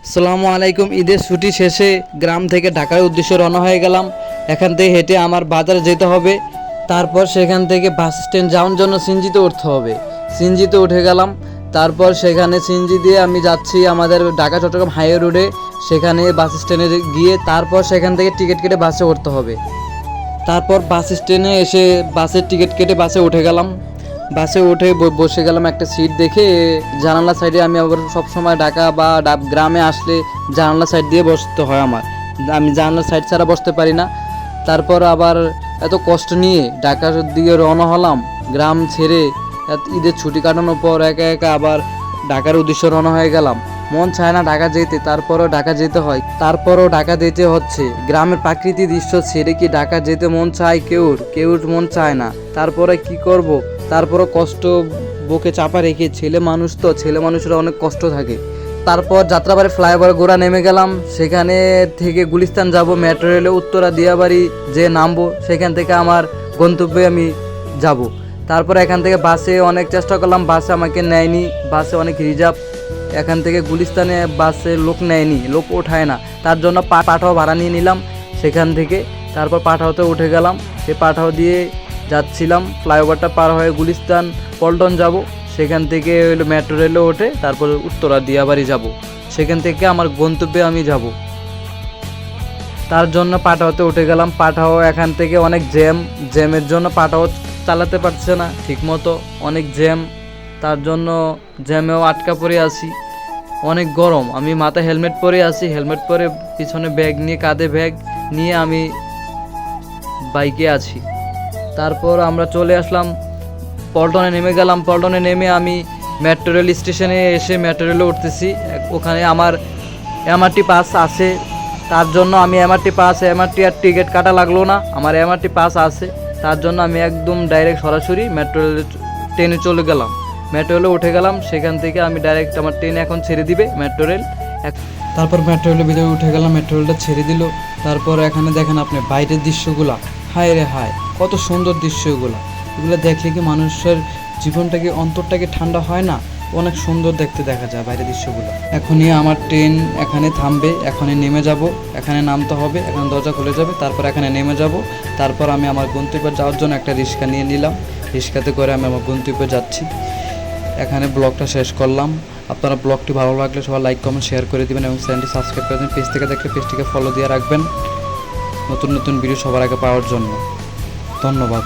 আসসালামু আলাইকুম। ঈদের ছুটি শেষে গ্রাম থেকে ঢাকার উদ্দেশ্যে রওনা হয়ে গেলাম। এখান থেকে হেঁটে আমার বাজারে যেতে হবে। তারপর সেখান থেকে বাস স্ট্যান্ড যাওয়ার জন্য সিএনজিতে উঠতে হবে। সিএনজিতে উঠে গেলাম। তারপর সেখানে সিএনজি দিয়ে আমি যাচ্ছি আমাদের ঢাকা চট্টগ্রাম হাইওয়ে রোডে। সেখানে বাস স্ট্যান্ডে গিয়ে তারপর সেখান থেকে টিকিট কেটে বাসে উঠতে হবে। তারপর বাস স্ট্যান্ডে এসে বাসের টিকিট কেটে বাসে উঠে গেলাম। বাসে উঠে বসে গেলাম একটা সিট দেখে। জানালা সাইডে আমি আবার সবসময় ঢাকা বা গ্রামে আসলে জানালা সাইড দিয়ে বসতে হয় আমি জানালা সাইড ছাড়া বসতে পারি না। তারপর আবার এত কষ্ট নিয়ে ঢাকার দিকে রওনা হলাম গ্রাম ছেড়ে। ঈদের ছুটি কাটানোর পর একা একা আবার ঢাকার উদ্দেশ্যে রওনা হয়ে গেলাম। মন চায় না ঢাকা যেতে, তারপরও ঢাকা যেতে হয়। তারপরও ঢাকা যেতে হচ্ছে। গ্রামের প্রাকৃতিক দৃশ্য ছেড়ে কি ঢাকা যেতে মন চায়? কেউর মন চায় না। তারপরে কি করব? তারপরও কষ্ট বুকে চাপা রেখে, ছেলে মানুষরা অনেক কষ্ট থাকে। তারপর যাত্রাবাড়ি ফ্লাইওভার গোড়া নেমে গেলাম। সেখানে থেকে গুলিস্তান যাব মেট্রো রেলে, উত্তরা দিয়াবাড়ি যে নামবো সেখান থেকে আমার গন্তব্যে আমি যাব। তারপর এখান থেকে বাসে অনেক চেষ্টা করলাম, বাসে আমাকে নেয়নি। বাসে অনেক রিজার্ভ। এখান থেকে গুলিস্তানে বাসে লোক নেয়নি, লোক ওঠায় না। তার জন্য পাঠাও ভাড়া নিয়ে নিলাম সেখান থেকে। তারপর পাঠাওতে উঠে গেলাম। সেই পাঠাও দিয়ে যাচ্ছিলাম। ফ্লাইওভারটা পার হয়ে গুলিস্তান পল্টন যাব। সেখান থেকে মেট্রো রেলে ওঠে তারপর উত্তরা দিয়াবাড়ি যাব। সেখান থেকে আমার গন্তব্যে আমি যাব। তার জন্য পাঠাওতে উঠে গেলাম। পাঠাও এখান থেকে অনেক জ্যামের জন্য পাঠাও চালাতে পারছে না ঠিকমতো, অনেক জ্যাম। তার জন্য জ্যামেও আটকা পড়ে আছি। অনেক গরম। আমি মাথায় হেলমেট পরে আছি, হেলমেট পরে পিছনে ব্যাগ নিয়ে, কাঁধে ব্যাগ নিয়ে আমি বাইকে আছি। তারপর আমরা চলে আসলাম পল্টনে, নেমে গেলাম। পল্টনে নেমে আমি মেট্রো রেল স্টেশনে এসে মেট্রো রেলে উঠতেছি। ওখানে আমার এমআরটি পাস আছে। তার জন্য আমি এমআরটি আর টিকিট কাটা লাগলো না, আমার এমআরটি পাস আছে। তার জন্য আমি একদম ডাইরেক্ট সরাসরি মেট্রো রেলে ট্রেনে চলে গেলাম। মেট্রো রেলে উঠে গেলাম। সেখান থেকে আমি ডাইরেক্ট, আমার ট্রেন এখন ছেড়ে দিবে মেট্রো রেল। তারপর মেট্রো রেলের ভিতরে উঠে গেলাম, মেট্রো রেলটা ছেড়ে দিল। তারপর এখানে দেখেন আপনি বাইরের দৃশ্যগুলা, হায় রে হায় কত সুন্দর দৃশ্যগুলো। এগুলো দেখলে কি মানুষের জীবনটাকে, অন্তরটাকে ঠান্ডা হয় না? অনেক সুন্দর দেখতে দেখা যায় বাইরের দৃশ্যগুলো। এখনই আমার ট্রেন এখানে থামবে, এখনই নেমে যাব। এখানে নামতে হবে, এখানে দরজা খুলে যাবে। তারপর এখানে নেমে যাব। তারপর আমি আমার গন্তব্যে যাওয়ার জন্য একটা রিক্সা নিয়ে নিলাম। রিক্সাতে করে আমি আমার গন্তব্যে যাচ্ছি। এখানে ব্লগটা শেষ করলাম। আপনারা ব্লগটি ভালো লাগলে সবাই লাইক কমেন্ট শেয়ার করে দেবেন এবং চ্যানেলটি সাবস্ক্রাইব করে দেবেন। পেজ থেকে দেখলে পেজটিকে ফলো দিয়ে রাখবেন নতুন নতুন ভিডিও সবার আগে পাওয়ার জন্য। ধন্যবাদ।